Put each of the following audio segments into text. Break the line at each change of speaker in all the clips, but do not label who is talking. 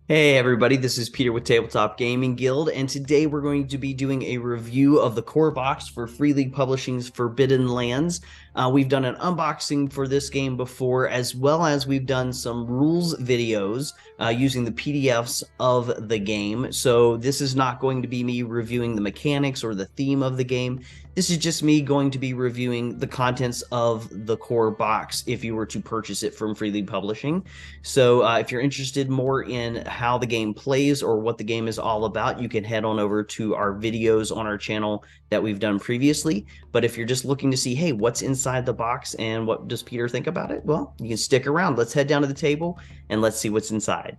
Hey everybody, this is Peter with Tabletop Gaming Guild, and today we're going to be doing a review of the core box for Free League Publishing's Forbidden Lands. We've done an unboxing for this game before, as well as we've done some rules videos using the PDFs of the game. So this is not going to be me reviewing the mechanics or the theme of the game. This is just me going to be reviewing the contents of the core box if you were to purchase it from Free League Publishing. So if you're interested more in how the game plays or what the game is all about, you can head on over to our videos on our channel that we've done previously. But if you're just looking to see, hey, what's inside the box and what does Peter think about it? Well, you can stick around. Let's head down to the table and let's see what's inside.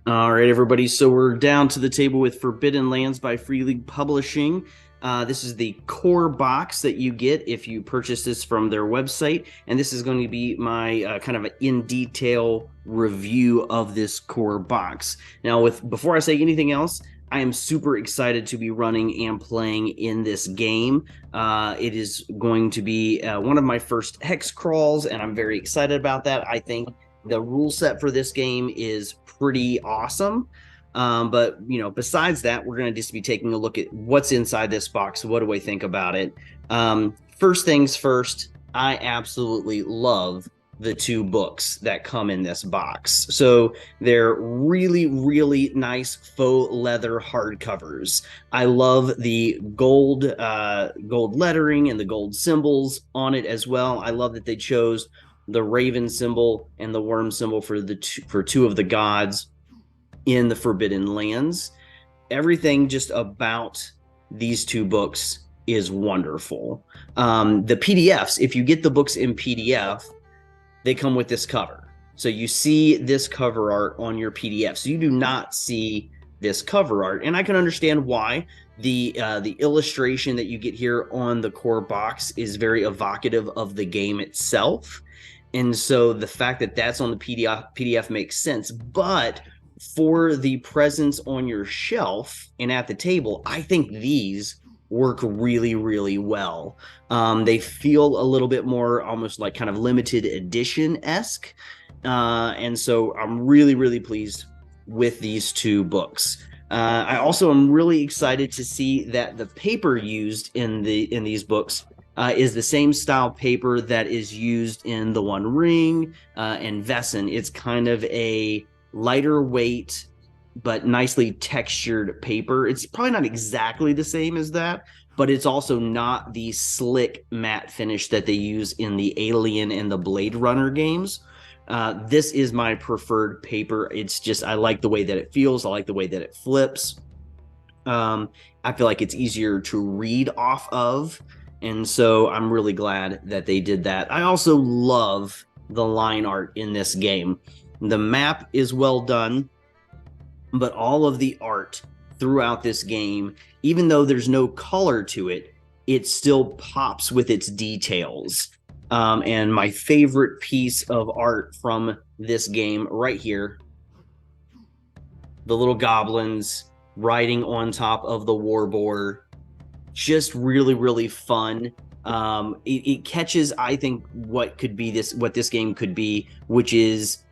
All right, everybody. So we're down to the table with Forbidden Lands by Free League Publishing. This is the core box that you get if you purchase this from their website. And this is going to be my kind of an in-detail review of this core box. Now, before I say anything else, I am super excited to be running and playing in this game. It is going to be one of my first hex crawls, and I'm very excited about that. I think the rule set for this game is pretty awesome. But besides that, we're going to just be taking a look at what's inside this box. What do I think about it? First things first, I absolutely love the two books that come in this box. So they're really, really nice faux leather hardcovers. I love the gold lettering and the gold symbols on it as well. I love that they chose the raven symbol and the worm symbol for two of the gods in the Forbidden Lands. Everything just about these two books is wonderful. The PDFs, if you get the books in PDF, they come with this cover. So you see this cover art on your PDF. So you do not see this cover art, and I can understand why. The illustration that you get here on the core box is very evocative of the game itself. And so the fact that that's on the PDF makes sense. But for the presence on your shelf and at the table, I think these work really, really well. They feel a little bit more almost like kind of limited edition-esque. And so I'm really, really pleased with these two books. I also am really excited to see that the paper used in these books is the same style paper that is used in The One Ring and Vesson. It's kind of a lighter weight but nicely textured paper. It's probably not exactly the same as that, but it's also not the slick matte finish that they use in the Alien and the Blade Runner games. This is my preferred paper. It's just, I like the way that it feels. I like the way that it flips. I feel like it's easier to read off of. And so I'm really glad that they did that. I also love the line art in this game. The map is well done, but all of the art throughout this game, even though there's no color to it, it still pops with its details. And my favorite piece of art from this game right here, the little goblins riding on top of the war boar, just really, really fun. It catches, I think, what this game could be, which is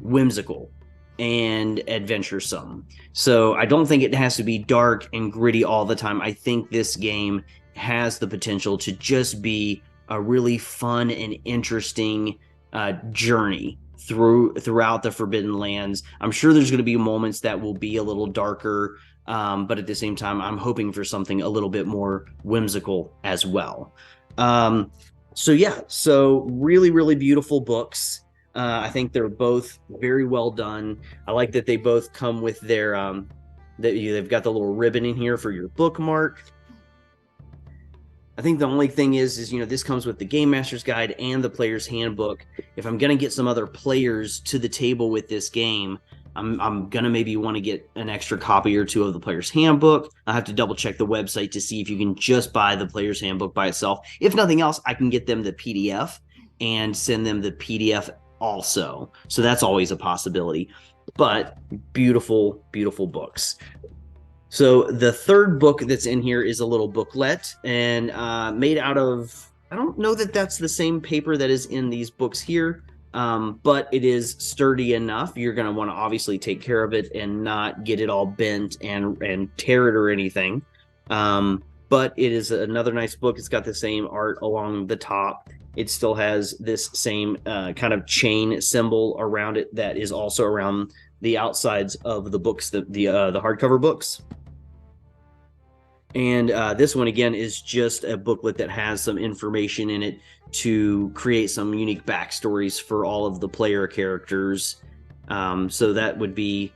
whimsical and adventuresome. So I don't think it has to be dark and gritty all the time. I think this game has the potential to just be a really fun and interesting journey throughout the Forbidden Lands. I'm sure there's going to be moments that will be a little darker, but at the same time, I'm hoping for something a little bit more whimsical as well. So really, really beautiful books. I think they're both very well done. I like that they both come with they've got the little ribbon in here for your bookmark. I think the only thing is this comes with the Game Master's Guide and the Player's Handbook. If I'm going to get some other players to the table with this game, I'm going to maybe want to get an extra copy or two of the Player's Handbook. I'll have to double check the website to see if you can just buy the Player's Handbook by itself. If nothing else, I can get them the PDF and send them the PDF also. So that's always a possibility. But beautiful, beautiful books. So the third book that's in here is a little booklet and made out of, I don't know that that's the same paper that is in these books here. but it is sturdy enough. You're going to want to obviously take care of it and not get it all bent and tear it or anything. But it is another nice book. It's got the same art along the top. It still has this same kind of chain symbol around it that is also around the outsides of the books, the hardcover books. And this one, again, is just a booklet that has some information in it to create some unique backstories for all of the player characters. So that would be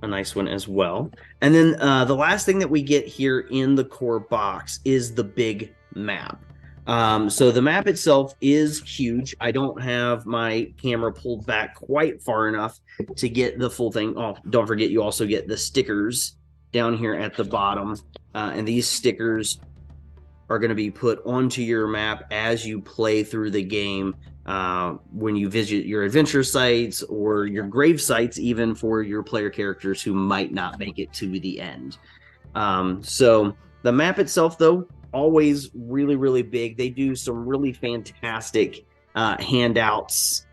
a nice one as well. And then the last thing that we get here in the core box is the big map. So the map itself is huge. I don't have my camera pulled back quite far enough to get the full thing. Oh, don't forget, you also get the stickers down here at the bottom. And these stickers are going to be put onto your map as you play through the game, when you visit your adventure sites or your grave sites, even for your player characters who might not make it to the end. So the map itself, though, always really, really big. They do some really fantastic handouts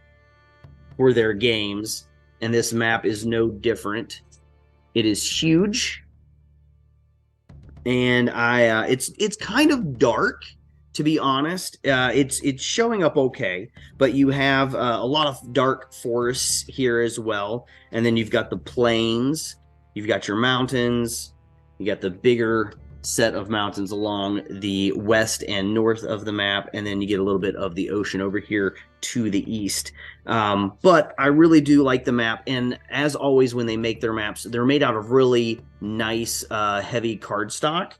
for their games, and this map is no different. It is huge. And it's kind of dark, to be honest. It's showing up okay, but you have a lot of dark forests here as well. And then you've got the plains, you've got your mountains, you got the bigger set of mountains along the west and north of the map, and then you get a little bit of the ocean over here to the east. But I really do like the map, and as always when they make their maps, they're made out of really nice heavy cardstock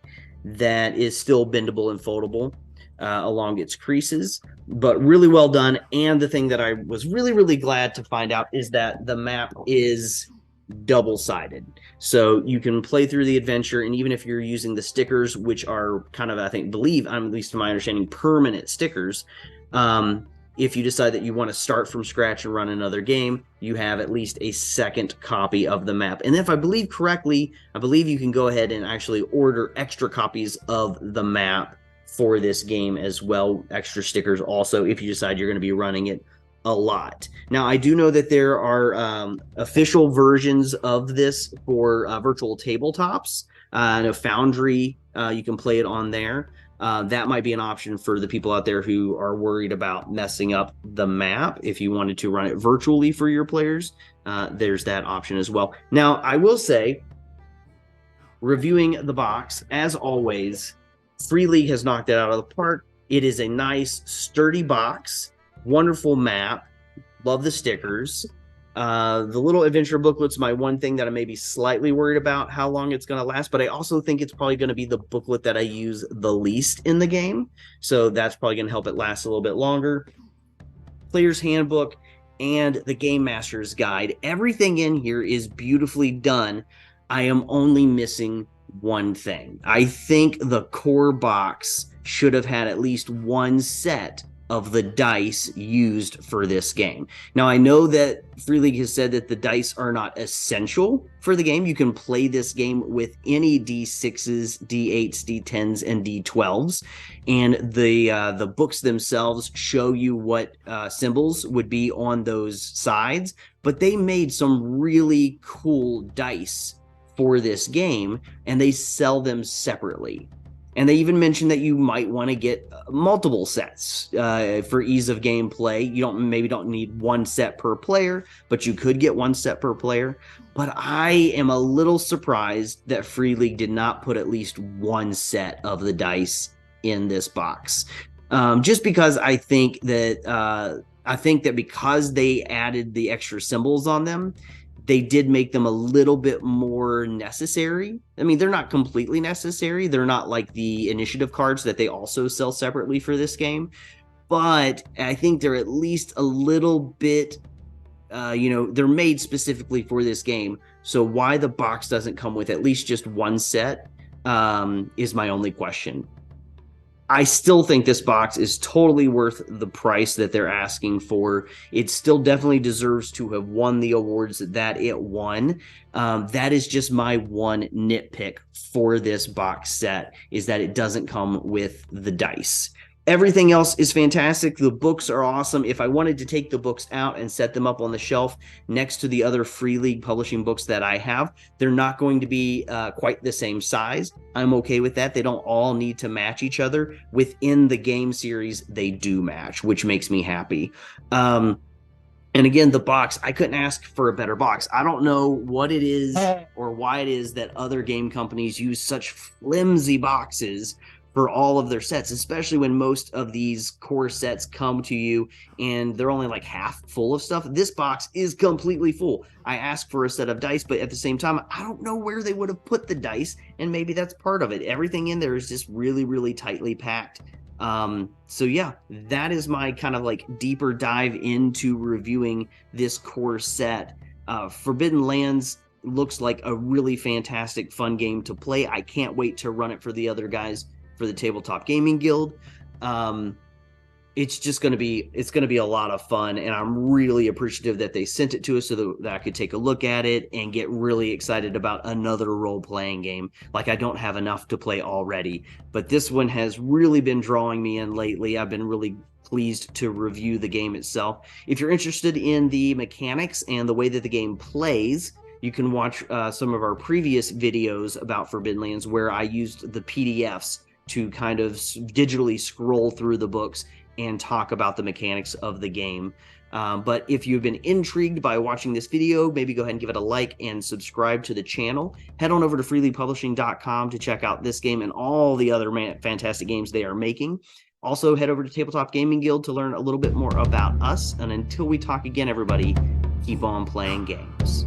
that is still bendable and foldable along its creases, but really well done. And the thing that I was really, really glad to find out is that the map is double-sided, so you can play through the adventure, and even if you're using the stickers, which are kind of, at least to my understanding, permanent stickers, if you decide that you want to start from scratch and run another game, you have at least a second copy of the map. And if I believe correctly, I believe you can go ahead and actually order extra copies of the map for this game as well, extra stickers also, if you decide you're going to be running it a lot. Now, I do know that there are official versions of this for virtual tabletops. And a Foundry, you can play it on there. That might be an option for the people out there who are worried about messing up the map. If you wanted to run it virtually for your players, there's that option as well. Now, I will say, reviewing the box, as always, Free League has knocked it out of the park. It is a nice, sturdy box. Wonderful map. Love the stickers. The little adventure booklet's my one thing that I may be slightly worried about how long it's going to last, but I also think it's probably going to be the booklet that I use the least in the game, so that's probably going to help it last a little bit longer. Player's Handbook and the Game Master's Guide. Everything in here is beautifully done. I am only missing one thing. I think the core box should have had at least one set of the dice used for this game. Now, I know that Free League has said that the dice are not essential for the game. You can play this game with any D6s, D8s, D10s, and D12s, and the books themselves show you what symbols would be on those sides, but they made some really cool dice for this game, and they sell them separately. And they even mentioned that you might want to get multiple sets for ease of gameplay. You maybe don't need one set per player, but you could get one set per player. But I am a little surprised that Free League did not put at least one set of the dice in this box. Just because I think that because they added the extra symbols on them, they did make them a little bit more necessary. I mean, they're not completely necessary. They're not like the initiative cards that they also sell separately for this game. But I think they're at least a little bit, they're made specifically for this game. So why the box doesn't come with at least just one set is my only question. I still think this box is totally worth the price that they're asking for. It still definitely deserves to have won the awards that it won. That is just my one nitpick for this box set, is that it doesn't come with the dice. Everything else is fantastic. The books are awesome. If I wanted to take the books out and set them up on the shelf next to the other Free League publishing books that I have, they're not going to be quite the same size. I'm okay with that. They don't all need to match each other. Within the game series, they do match, which makes me happy. And again, the box, I couldn't ask for a better box. I don't know what it is or why it is that other game companies use such flimsy boxes for all of their sets, especially when most of these core sets come to you and they're only like half full of stuff. This box is completely full. I asked for a set of dice, but at the same time, I don't know where they would have put the dice, and maybe that's part of it. Everything in there is just really, really tightly packed. So yeah, that is my kind of like deeper dive into reviewing this core set. Forbidden Lands looks like a really fantastic, fun game to play. I can't wait to run it for the other guys for the Tabletop Gaming Guild. It's just going to be a lot of fun, and I'm really appreciative that they sent it to us so that I could take a look at it and get really excited about another role-playing game. Like, I don't have enough to play already, but this one has really been drawing me in lately. I've been really pleased to review the game itself. If you're interested in the mechanics and the way that the game plays, you can watch some of our previous videos about Forbidden Lands where I used the PDFs to kind of digitally scroll through the books and talk about the mechanics of the game. But if you've been intrigued by watching this video, maybe go ahead and give it a like and subscribe to the channel. Head on over to freelypublishing.com to check out this game and all the other fantastic games they are making. Also, head over to Tabletop Gaming Guild to learn a little bit more about us. And until we talk again, everybody, keep on playing games.